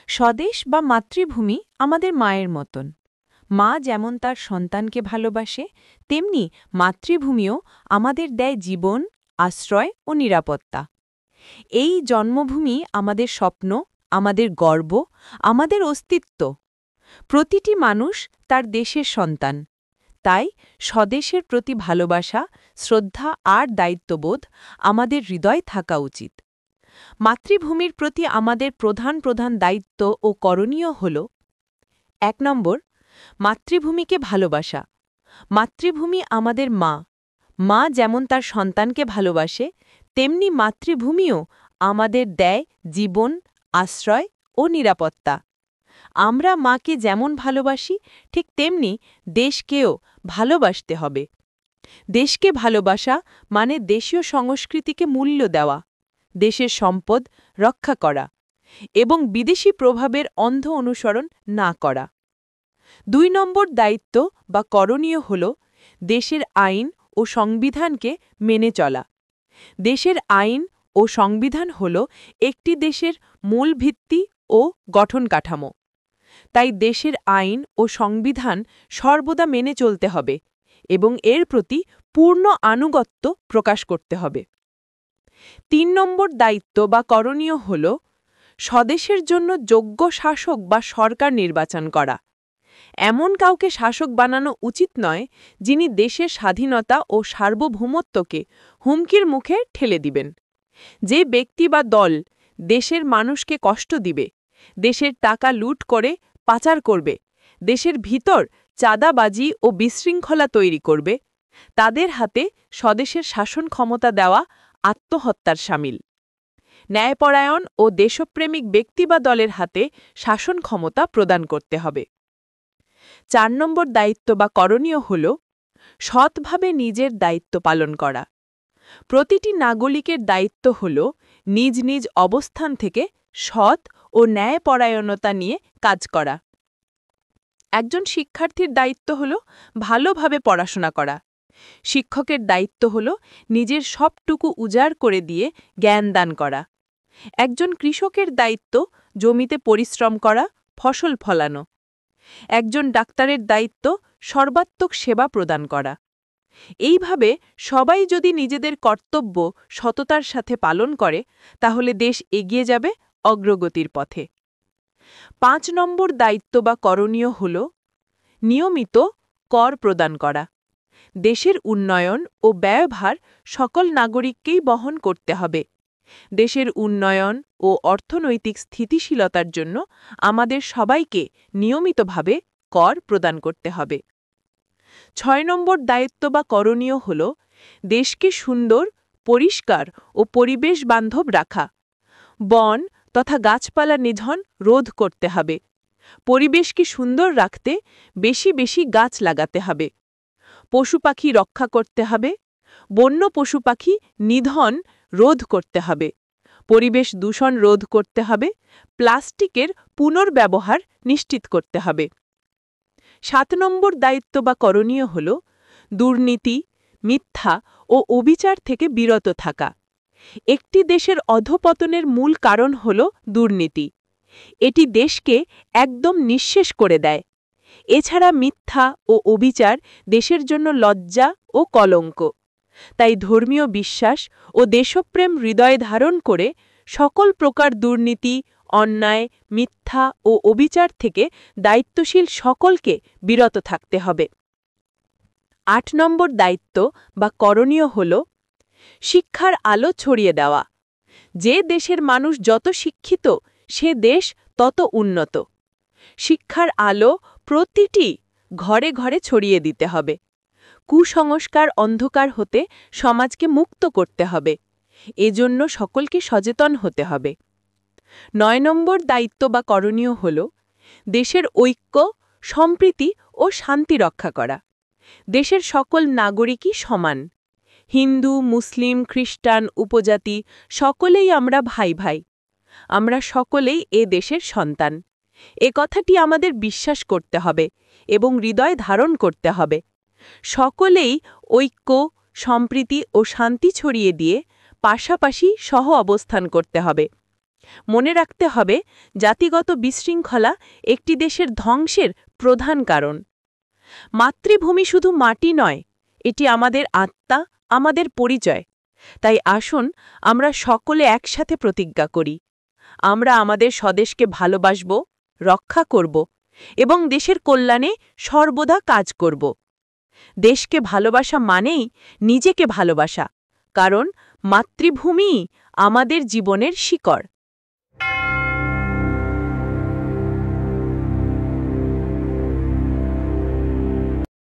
স্বদেশ বা মাতৃভূমি আমাদের মায়ের মতন। মা যেমন তার সন্তানকে ভালোবাসে, তেমনি মাতৃভূমিও আমাদের দেয় জীবন, আশ্রয় ও নিরাপত্তা। এই জন্মভূমি আমাদের স্বপ্ন, আমাদের গর্ব, আমাদের অস্তিত্ব। প্রতিটি মানুষ তার দেশের সন্তান। তাই স্বদেশের প্রতি ভালোবাসা, শ্রদ্ধা আর দায়িত্ববোধ আমাদের হৃদয় থাকা উচিত। মাতৃভূমির প্রতি আমাদের প্রধান প্রধান দায়িত্ব ও করণীয় হল: ১ নম্বর, মাতৃভূমিকে ভালোবাসা। মাতৃভূমি আমাদের মা। মা যেমন তার সন্তানকে ভালোবাসে, তেমনি মাতৃভূমিও আমাদের দেয় জীবন, আশ্রয় ও নিরাপত্তা। আমরা মাকে যেমন ভালোবাসি, ঠিক তেমনি দেশকেও ভালোবাসতে হবে। দেশকে ভালোবাসা মানে দেশীয় সংস্কৃতিকে মূল্য দেওয়া, দেশের সম্পদ রক্ষা করা এবং বিদেশি প্রভাবের অন্ধ অনুসরণ না করা। ২ নম্বর দায়িত্ব বা করণীয় হল দেশের আইন ও সংবিধানকে মেনে চলা। দেশের আইন ও সংবিধান হল একটি দেশের মূল ভিত্তি ও গঠন কাঠামো। তাই দেশের আইন ও সংবিধান সর্বদা মেনে চলতে হবে এবং এর প্রতি পূর্ণ আনুগত্য প্রকাশ করতে হবে। ৩ নম্বর দায়িত্ব বা করণীয় হল স্বদেশের জন্য যোগ্য শাসক বা সরকার নির্বাচন করা। এমন কাউকে শাসক বানানো উচিত নয় যিনি দেশের স্বাধীনতা ও সার্বভৌমত্বকে হুমকির মুখে ঠেলে দিবেন। যে ব্যক্তি বা দল দেশের মানুষকে কষ্ট দিবে, দেশের টাকা লুট করে পাচার করবে, দেশের ভিতর চাঁদাবাজি ও বিশৃঙ্খলা তৈরি করবে, তাদের হাতে স্বদেশের শাসন ক্ষমতা দেওয়া আত্মহত্যার শামিল। ন্যায়পরায়ণ ও দেশপ্রেমিক ব্যক্তি বা দলের হাতে শাসন ক্ষমতা প্রদান করতে হবে। ৪ নম্বর দায়িত্ব বা করণীয় হল সৎভাবে নিজের দায়িত্ব পালন করা। প্রতিটি নাগরিকের দায়িত্ব হল নিজ নিজ অবস্থান থেকে সৎ ও ন্যায়পরায়ণতা নিয়ে কাজ করা। একজন শিক্ষার্থীর দায়িত্ব হল ভালোভাবে পড়াশোনা করা। শিক্ষকের দায়িত্ব হল নিজের সবটুকু উজাড় করে দিয়ে জ্ঞান দান করা। একজন কৃষকের দায়িত্ব জমিতে পরিশ্রম করা, ফসল ফলানো। একজন ডাক্তারের দায়িত্ব সর্বাত্মক সেবা প্রদান করা। এইভাবে সবাই যদি নিজেদের কর্তব্য সততার সাথে পালন করে, তাহলে দেশ এগিয়ে যাবে অগ্রগতির পথে। ৫ নম্বর দায়িত্ব বা করণীয় হল নিয়মিত কর প্রদান করা। দেশের উন্নয়ন ও ব্যয়ভার সকল নাগরিককেই বহন করতে হবে। দেশের উন্নয়ন ও অর্থনৈতিক স্থিতিশীলতার জন্য আমাদের সবাইকে নিয়মিতভাবে কর প্রদান করতে হবে। ৬ নম্বর দায়িত্ব বা করণীয় হল দেশকে সুন্দর, পরিষ্কার ও পরিবেশ বান্ধব রাখা। বন তথা গাছপালা নিধন রোধ করতে হবে। পরিবেশকে সুন্দর রাখতে বেশি বেশি গাছ লাগাতে হবে। পশুপাখি রক্ষা করতে হবে। বন্য পশুপাখি নিধন রোধ করতে হবে। পরিবেশ দূষণ রোধ করতে হবে। প্লাস্টিকের পুনর্ব্যবহার নিশ্চিত করতে হবে। ৭ নম্বর দায়িত্ব বা করণীয় হল দুর্নীতি, মিথ্যা ও অবিচার থেকে বিরত থাকা। একটি দেশের অধঃপতনের মূল কারণ হল দুর্নীতি। এটি দেশকে একদম নিঃশেষ করে দেয়। এছাড়া মিথ্যা ও অবিচার দেশের জন্য লজ্জা ও কলঙ্ক। তাই ধর্মীয় বিশ্বাস ও দেশপ্রেম হৃদয়ে ধারণ করে সকল প্রকার দুর্নীতি, অন্যায়, মিথ্যা ও অবিচার থেকে দায়িত্বশীল সকলকে বিরত থাকতে হবে। ৮ নম্বর দায়িত্ব বা করণীয় হল শিক্ষার আলো ছড়িয়ে দেওয়া। যে দেশের মানুষ যত শিক্ষিত, সে দেশ তত উন্নত। শিক্ষার আলো প্রতিটি ঘরে ঘরে ছড়িয়ে দিতে হবে। কুসংস্কার অন্ধকার হতে সমাজকে মুক্ত করতে হবে। এজন্য সকলকে সচেতন হতে হবে। ৯ নম্বর দায়িত্ব বা করণীয় হল দেশের ঐক্য, সম্প্রীতি ও শান্তি রক্ষা করা। দেশের সকল নাগরিকই সমান। হিন্দু, মুসলিম, খ্রিস্টান, উপজাতি সকলেই আমরা ভাই ভাই। আমরা সকলেই এ দেশের সন্তান। এ কথাটি আমাদের বিশ্বাস করতে হবে এবং হৃদয়ে ধারণ করতে হবে। সকলেই ঐক্য, সম্প্রীতি ও শান্তি ছড়িয়ে দিয়ে পাশাপাশি সহ অবস্থান করতে হবে। মনে রাখতে হবে, জাতিগত বিশৃঙ্খলা একটি দেশের ধ্বংসের প্রধান কারণ। মাতৃভূমি শুধু মাটি নয়, এটি আমাদের আত্মা, আমাদের পরিচয়। তাই আসুন আমরা সকলে একসাথে প্রতিজ্ঞা করি, আমরা আমাদের স্বদেশকে ভালোবাসব, রক্ষা করব এবং দেশের কল্যাণে সর্বদা কাজ করব। দেশকে ভালোবাসা মানেই নিজেকে ভালোবাসা, কারণ মাতৃভূমিই আমাদের জীবনের শিকড়।